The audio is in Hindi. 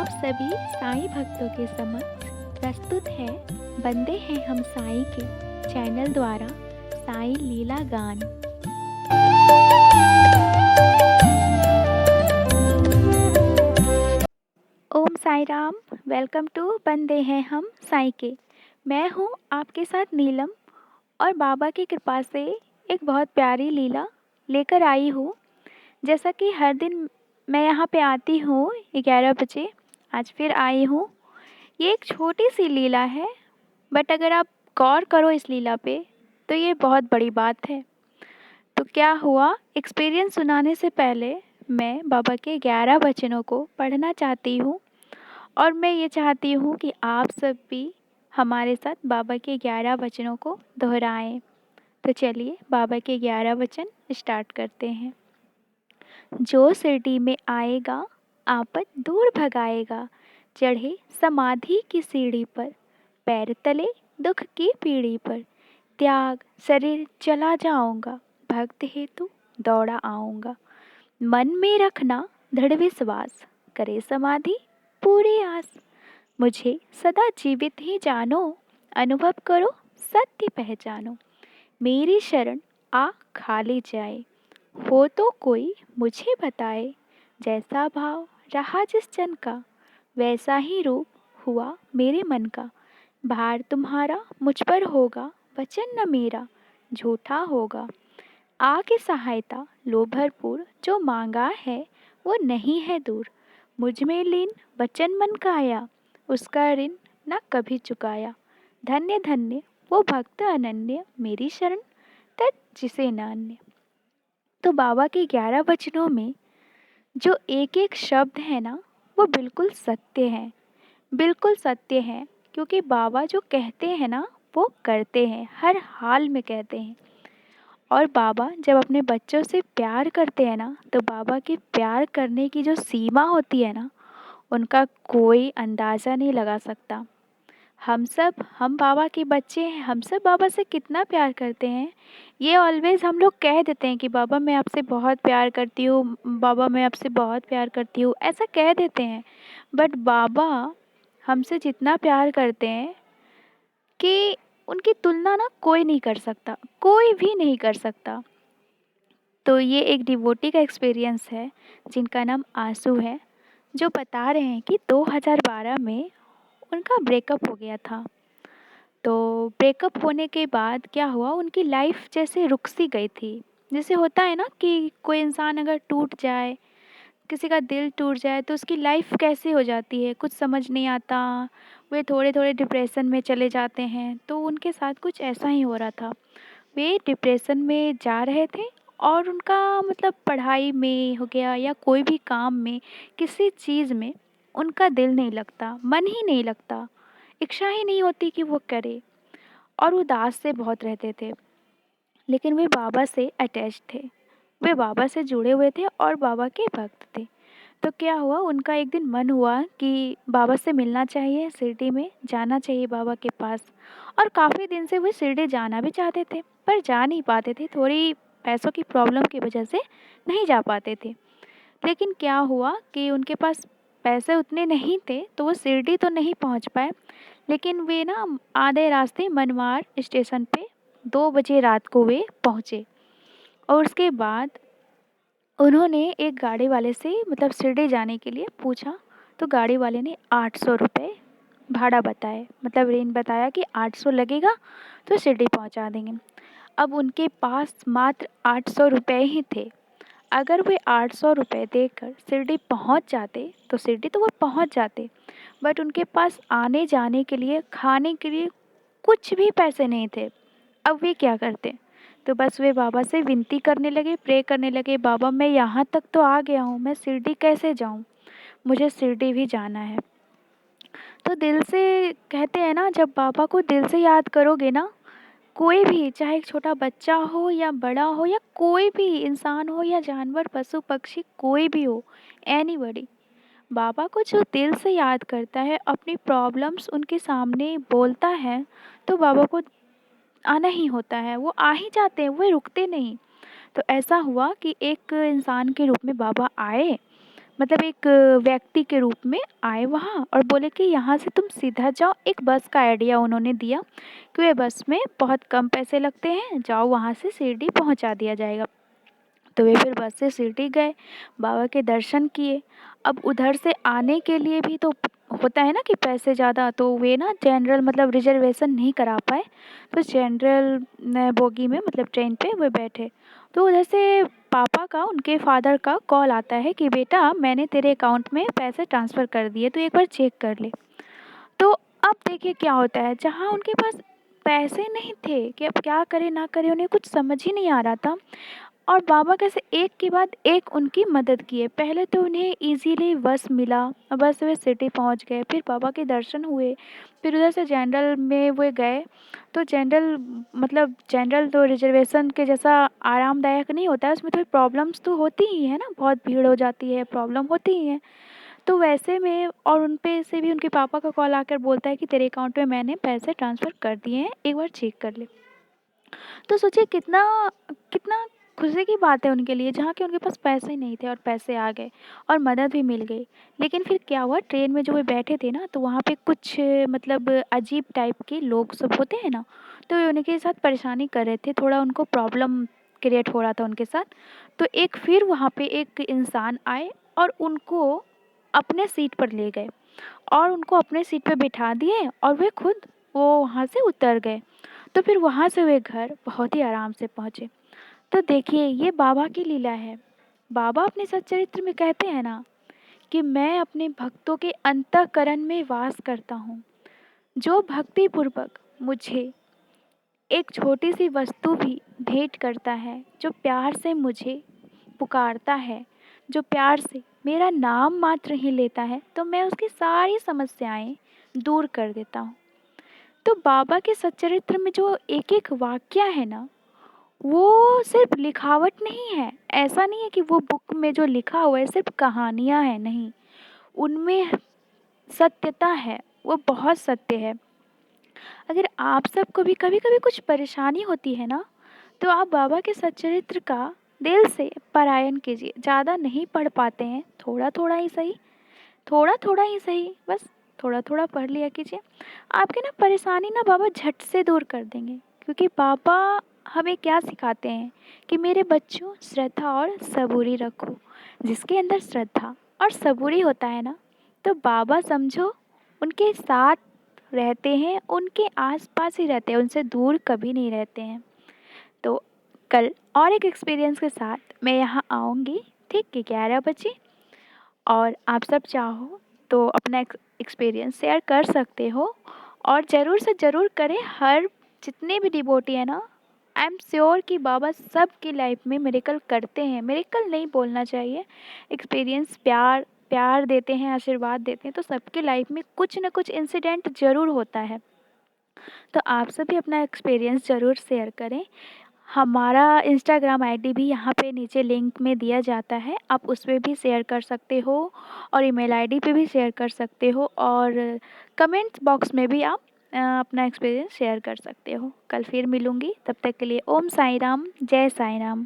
आप सभी साईं भक्तों के समक्ष प्रस्तुत है बंदे हैं हम साईं के चैनल द्वारा साईं लीला गान। ओम साई राम। वेलकम टू बंदे हैं हम साईं के। मैं हूँ आपके साथ नीलम और बाबा की कृपा से एक बहुत प्यारी लीला लेकर आई हूँ। जैसा कि हर दिन मैं यहाँ पे आती हूँ 11 बजे, आज फिर आई हूँ। ये एक छोटी सी लीला है, बट अगर आप गौर करो इस लीला पे तो ये बहुत बड़ी बात है। तो क्या हुआ, एक्सपीरियंस सुनाने से पहले मैं बाबा के 11 वचनों को पढ़ना चाहती हूँ और मैं ये चाहती हूँ कि आप सब भी हमारे साथ बाबा के 11 वचनों को दोहराएं। तो चलिए बाबा के 11 वचन स्टार्ट करते हैं। जो शिरडी में आएगा आपद दूर भगाएगा, चढ़े समाधि की सीढ़ी पर, पैर तले दुख की पीढ़ी पर, त्याग शरीर चला जाऊंगा, भक्त हेतु दौड़ा आऊंगा। मन में रखना दृढ़ विश्वास, करे समाधि पूरी आस। मुझे सदा जीवित ही जानो, अनुभव करो सत्य पहचानो। मेरी शरण आ खाली जाए, हो तो कोई मुझे बताए। जैसा भाव रहा जिस जन का, वैसा ही रूप हुआ मेरे मन का। भार तुम्हारा मुझ पर होगा, वचन न मेरा झूठा होगा। आके सहायता लो भरपूर, जो मांगा है वो नहीं है दूर। मुझ में लीन वचन मन का आया, उसका ऋण न कभी चुकाया। धन्य धन्य वो भक्त अनन्य, मेरी शरण तज जिसे नान्य। तो बाबा के 11 वचनों में जो एक एक शब्द है ना, वो बिल्कुल सत्य है, बिल्कुल सत्य है। क्योंकि बाबा जो कहते हैं ना वो करते हैं, हर हाल में कहते हैं। और बाबा जब अपने बच्चों से प्यार करते हैं ना, तो बाबा के प्यार करने की जो सीमा होती है ना, उनका कोई अंदाज़ा नहीं लगा सकता। हम बाबा के बच्चे हैं, हम सब बाबा से कितना प्यार करते हैं। ये ऑलवेज़ हम लोग कह देते हैं कि बाबा मैं आपसे बहुत प्यार करती हूँ, बाबा मैं आपसे बहुत प्यार करती हूँ, ऐसा कह देते हैं। बट बाबा हमसे जितना प्यार करते हैं कि उनकी तुलना ना कोई नहीं कर सकता, कोई भी नहीं कर सकता। तो ये एक डिवोटी का एक्सपीरियंस है जिनका नाम आंसू है, जो बता रहे हैं कि 2012 में उनका ब्रेकअप हो गया था। तो ब्रेकअप होने के बाद क्या हुआ, उनकी लाइफ जैसे रुक सी गई थी। जैसे होता है ना कि कोई इंसान अगर टूट जाए, किसी का दिल टूट जाए तो उसकी लाइफ कैसे हो जाती है, कुछ समझ नहीं आता। वे थोड़े थोड़े डिप्रेशन में चले जाते हैं, तो उनके साथ कुछ ऐसा ही हो रहा था। वे डिप्रेशन में जा रहे थे और उनका मतलब पढ़ाई में हो गया या कोई भी काम में, किसी चीज़ में उनका दिल नहीं लगता, मन ही नहीं लगता, इच्छा ही नहीं होती कि वो करे। और उदास से बहुत रहते थे। लेकिन वे बाबा से अटैच थे, वे बाबा से जुड़े हुए थे और बाबा के भक्त थे। तो क्या हुआ, उनका एक दिन मन हुआ कि बाबा से मिलना चाहिए, शिरडी में जाना चाहिए बाबा के पास। और काफ़ी दिन से वे शिरडी जाना भी चाहते थे पर जा नहीं पाते थे, थोड़ी पैसों की प्रॉब्लम की वजह से नहीं जा पाते थे। लेकिन क्या हुआ कि उनके पास पैसे उतने नहीं थे तो वो शिरडी तो नहीं पहुंच पाए। लेकिन वे ना आधे रास्ते मनमाड़ स्टेशन पे 2 बजे रात को वे पहुँचे। और उसके बाद उन्होंने एक गाड़ी वाले से मतलब शिरडी जाने के लिए पूछा, तो गाड़ी वाले ने 800 रुपये भाड़ा बताए, मतलब रेंज बताया कि 800 लगेगा तो शिरडी पहुंचा देंगे। अब उनके पास मात्र 800 रुपये ही थे। अगर वे 800 रुपये देकर शिरडी पहुंच जाते तो शिरडी तो वो पहुंच जाते, बट उनके पास आने जाने के लिए, खाने के लिए कुछ भी पैसे नहीं थे। अब वे क्या करते, तो बस वे बाबा से विनती करने लगे, प्रे करने लगे, बाबा मैं यहाँ तक तो आ गया हूँ, मैं शिरडी कैसे जाऊँ, मुझे शिरडी भी जाना है। तो दिल से कहते हैं ना, जब बाबा को दिल से याद करोगे ना, कोई भी, चाहे एक छोटा बच्चा हो या बड़ा हो या कोई भी इंसान हो या जानवर पशु पक्षी कोई भी हो, एनीबॉडी, बाबा को जो दिल से याद करता है, अपनी प्रॉब्लम्स उनके सामने बोलता है, तो बाबा को आना ही होता है, वो आ ही जाते हैं, वो रुकते नहीं। तो ऐसा हुआ कि एक इंसान के रूप में बाबा आए, मतलब एक व्यक्ति के रूप में आए वहाँ और बोले कि यहाँ से तुम सीधा जाओ। एक बस का आइडिया उन्होंने दिया कि वे बस में बहुत कम पैसे लगते हैं, जाओ वहाँ से शिरडी पहुँचा दिया जाएगा। तो वे फिर बस से शिरडी गए, बाबा के दर्शन किए। अब उधर से आने के लिए भी तो होता है ना कि पैसे ज़्यादा, तो वे ना जनरल मतलब रिजर्वेशन नहीं करा पाए, तो जनरल बोगी में मतलब ट्रेन पे वे बैठे। तो उधर से पापा का, उनके फादर का कॉल आता है कि बेटा मैंने तेरे अकाउंट में पैसे ट्रांसफ़र कर दिए, तो एक बार चेक कर ले। तो अब देखिए क्या होता है, जहाँ उनके पास पैसे नहीं थे कि अब क्या करें ना करें, उन्हें कुछ समझ ही नहीं आ रहा था। और बाबा कैसे एक के बाद एक उनकी मदद किए। पहले तो उन्हें इजीली बस मिला और बस से वे सिटी पहुंच गए, फिर बाबा के दर्शन हुए, फिर उधर से जनरल में वे गए। तो जनरल मतलब जनरल तो रिजर्वेशन के जैसा आरामदायक नहीं होता है, उसमें थोड़ी प्रॉब्लम्स तो होती ही है ना, बहुत भीड़ हो जाती है, प्रॉब्लम होती ही है। तो वैसे में और उन पे से भी उनके पापा का कॉल आकर बोलता है कि तेरे अकाउंट में मैंने पैसे ट्रांसफ़र कर दिए हैं, एक बार चेक कर ले। तो सोचिए कितना कितना खुशी की बात है उनके लिए, जहाँ के उनके पास पैसे ही नहीं थे और पैसे आ गए और मदद भी मिल गई। लेकिन फिर क्या हुआ, ट्रेन में जो वे बैठे थे ना, तो वहाँ पे कुछ मतलब अजीब टाइप के लोग सब होते हैं ना, तो वे उनके साथ परेशानी कर रहे थे, थोड़ा उनको प्रॉब्लम क्रिएट हो रहा था उनके साथ। तो एक फिर वहाँ पे एक इंसान आए और उनको अपने सीट पर ले गए और उनको अपने सीट पे बिठा दिए और वे खुद वो वहाँ से उतर गए। तो फिर वहाँ से वे घर बहुत ही आराम से पहुँचे। तो देखिए ये बाबा की लीला है। बाबा अपने सच्चरित्र में कहते हैं ना कि मैं अपने भक्तों के अंतःकरण में वास करता हूँ। जो भक्ति पूर्वक मुझे एक छोटी सी वस्तु भी भेंट करता है, जो प्यार से मुझे पुकारता है, जो प्यार से मेरा नाम मात्र ही लेता है, तो मैं उसकी सारी समस्याएं दूर कर देता हूँ। तो बाबा के सच्चरित्र में जो एक एक वाक्य है ना, वो सिर्फ लिखावट नहीं है। ऐसा नहीं है कि वो बुक में जो लिखा हुआ है सिर्फ कहानियाँ हैं, नहीं। उनमें सत्यता है, वो बहुत सत्य है। अगर आप सबको भी कभी कभी कुछ परेशानी होती है ना, तो आप बाबा के सच्चरित्र का दिल से पारायण कीजिए। ज़्यादा नहीं पढ़ पाते हैं, थोड़ा थोड़ा ही सही, थोड़ा थोड़ा ही सही, बस थोड़ा थोड़ा पढ़ लिया कीजिए। आपकी ना परेशानी ना बाबा झट से दूर कर देंगे, क्योंकि बाबा हमें क्या सिखाते हैं कि मेरे बच्चों श्रद्धा और सबूरी रखो। जिसके अंदर श्रद्धा और सबूरी होता है ना, तो बाबा समझो उनके साथ रहते हैं, उनके आसपास ही रहते हैं, उनसे दूर कभी नहीं रहते हैं। तो कल और एक एक्सपीरियंस के साथ मैं यहाँ आऊँगी, ठीक है, 11 बजे। और आप सब चाहो तो अपना एक्सपीरियंस शेयर कर सकते हो और ज़रूर से ज़रूर करें। हर जितने भी डिवोटी है ना, आई एम श्योर कि बाबा सबकी लाइफ में मिरेकल करते हैं। मिरेकल नहीं बोलना चाहिए, एक्सपीरियंस, प्यार प्यार देते हैं, आशीर्वाद देते हैं, तो सबकी लाइफ में कुछ ना कुछ इंसिडेंट ज़रूर होता है। तो आप सभी अपना एक्सपीरियंस ज़रूर शेयर करें। हमारा इंस्टाग्राम आईडी भी यहाँ पे नीचे लिंक में दिया जाता है, आप उस पे भी शेयर कर सकते हो और ईमेल आईडी पे भी शेयर कर सकते हो और कमेंट्स बॉक्स में भी आप अपना एक्सपीरियंस शेयर कर सकते हो। कल फिर मिलूँगी, तब तक के लिए ओम साई राम, जय साई राम।